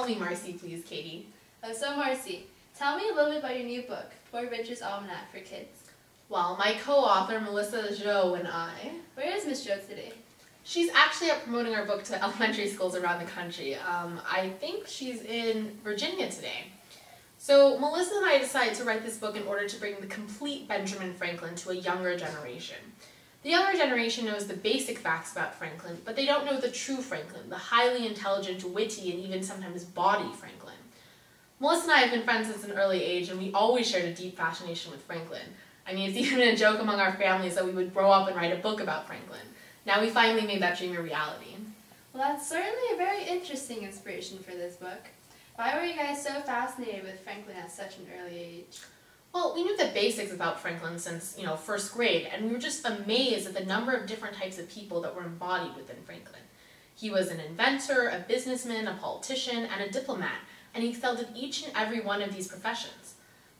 call me Marcy, please, Katie. Oh, so Marcy, tell me a little bit about your new book, Poor Richard's Almanac for Kids. Well, my co-author, Melissa Jo, and I... Where is Miss Jo today? She's actually out promoting our book to elementary schools around the country. I think she's in Virginia today. So Melissa and I decided to write this book in order to bring the complete Benjamin Franklin to a younger generation. The younger generation knows the basic facts about Franklin, but they don't know the true Franklin, the highly intelligent, witty, and even sometimes bawdy Franklin. Melissa and I have been friends since an early age, and we always shared a deep fascination with Franklin. I mean, it's even a joke among our families that we would grow up and write a book about Franklin. Now we finally made that dream a reality. Well, that's certainly a very interesting inspiration for this book. Why were you guys so fascinated with Franklin at such an early age? Well, we knew the basics about Franklin since, first grade, and we were just amazed at the number of different types of people that were embodied within Franklin. He was an inventor, a businessman, a politician, and a diplomat, and he excelled at each and every one of these professions.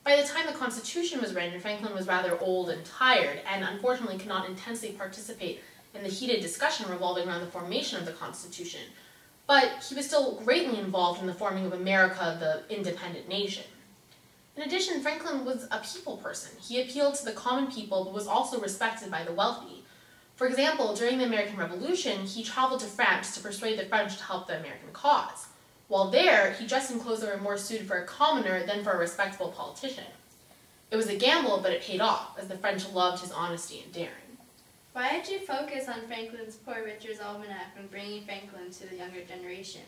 By the time the Constitution was written, Franklin was rather old and tired, and unfortunately could not intensely participate in the heated discussion revolving around the formation of the Constitution. But he was still greatly involved in the forming of America, the independent nation. In addition, Franklin was a people person. He appealed to the common people, but was also respected by the wealthy. For example, during the American Revolution, he traveled to France to persuade the French to help the American cause. While there, he dressed in clothes that were more suited for a commoner than for a respectable politician. It was a gamble, but it paid off, as the French loved his honesty and daring. Why did you focus on Franklin's Poor Richard's Almanac when bringing Franklin to the younger generation?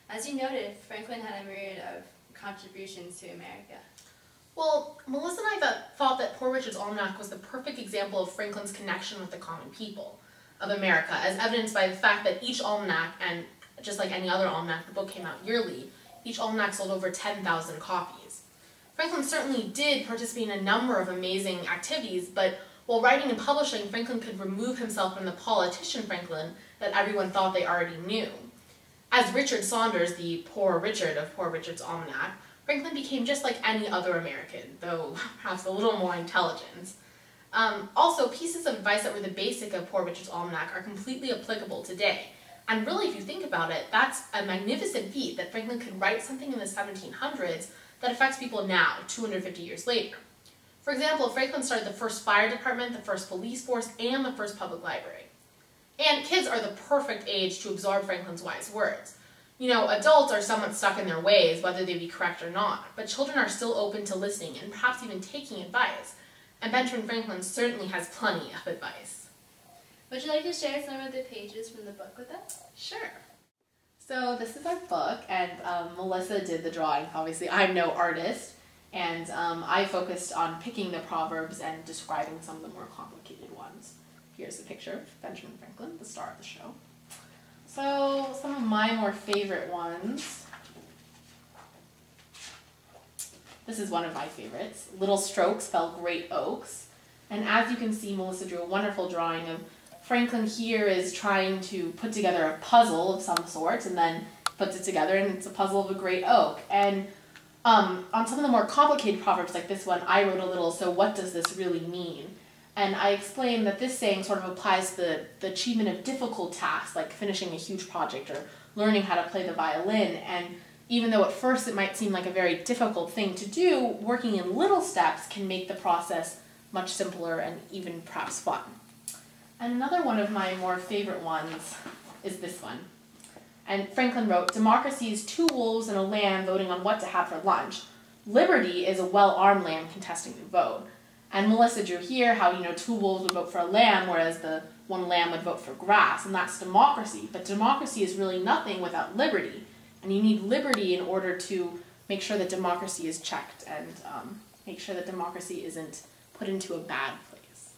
As you noted, Franklin had a myriad of contributions to America. Well, Melissa and I thought that Poor Richard's Almanac was the perfect example of Franklin's connection with the common people of America, as evidenced by the fact that each almanac, and just like any other almanac, the book came out yearly, each almanac sold over 10,000 copies. Franklin certainly did participate in a number of amazing activities, but while writing and publishing, Franklin could remove himself from the politician Franklin that everyone thought they already knew. As Richard Saunders, the Poor Richard of Poor Richard's Almanac, Franklin became just like any other American, though perhaps a little more intelligent. Also, pieces of advice that were the basic of Poor Richard's Almanac are completely applicable today. And really, if you think about it, that's a magnificent feat that Franklin could write something in the 1700s that affects people now, 250 years later. For example, Franklin started the first fire department, the first police force, and the first public library. And kids are the perfect age to absorb Franklin's wise words. Adults are somewhat stuck in their ways, whether they be correct or not, but children are still open to listening and perhaps even taking advice. And Benjamin Franklin certainly has plenty of advice. Would you like to share some of the pages from the book with us? Sure. So this is our book, and Melissa did the drawing. Obviously, I'm no artist, and I focused on picking the proverbs and describing some of the more complicated ones. Here's a picture of Benjamin Franklin, the star of the show. So some of my more favorite ones. This is one of my favorites. Little strokes fell great oaks. And as you can see, Melissa drew a wonderful drawing of Franklin here is trying to put together a puzzle of some sort, and then puts it together, and it's a puzzle of a great oak. And on some of the more complicated proverbs like this one, I wrote a little, so what does this really mean? And I explained that this saying sort of applies to the achievement of difficult tasks, like finishing a huge project or learning how to play the violin. And even though at first it might seem like a very difficult thing to do, working in little steps can make the process much simpler and even perhaps fun. And another one of my more favorite ones is this one. And Franklin wrote, "Democracy is two wolves and a lamb voting on what to have for lunch. Liberty is a well-armed lamb contesting the vote." And Melissa drew here how, two wolves would vote for a lamb, whereas the one lamb would vote for grass, and that's democracy. But democracy is really nothing without liberty. And you need liberty in order to make sure that democracy is checked and make sure that democracy isn't put into a bad place.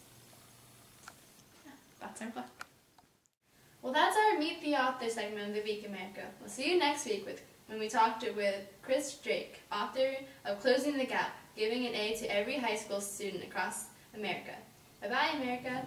That's our book. Well, that's our Meet the Author segment of the Week America. We'll see you next week when we talked with Chris Drake, author of Closing the Gap, giving an A to every high school student across America. Bye-bye, America.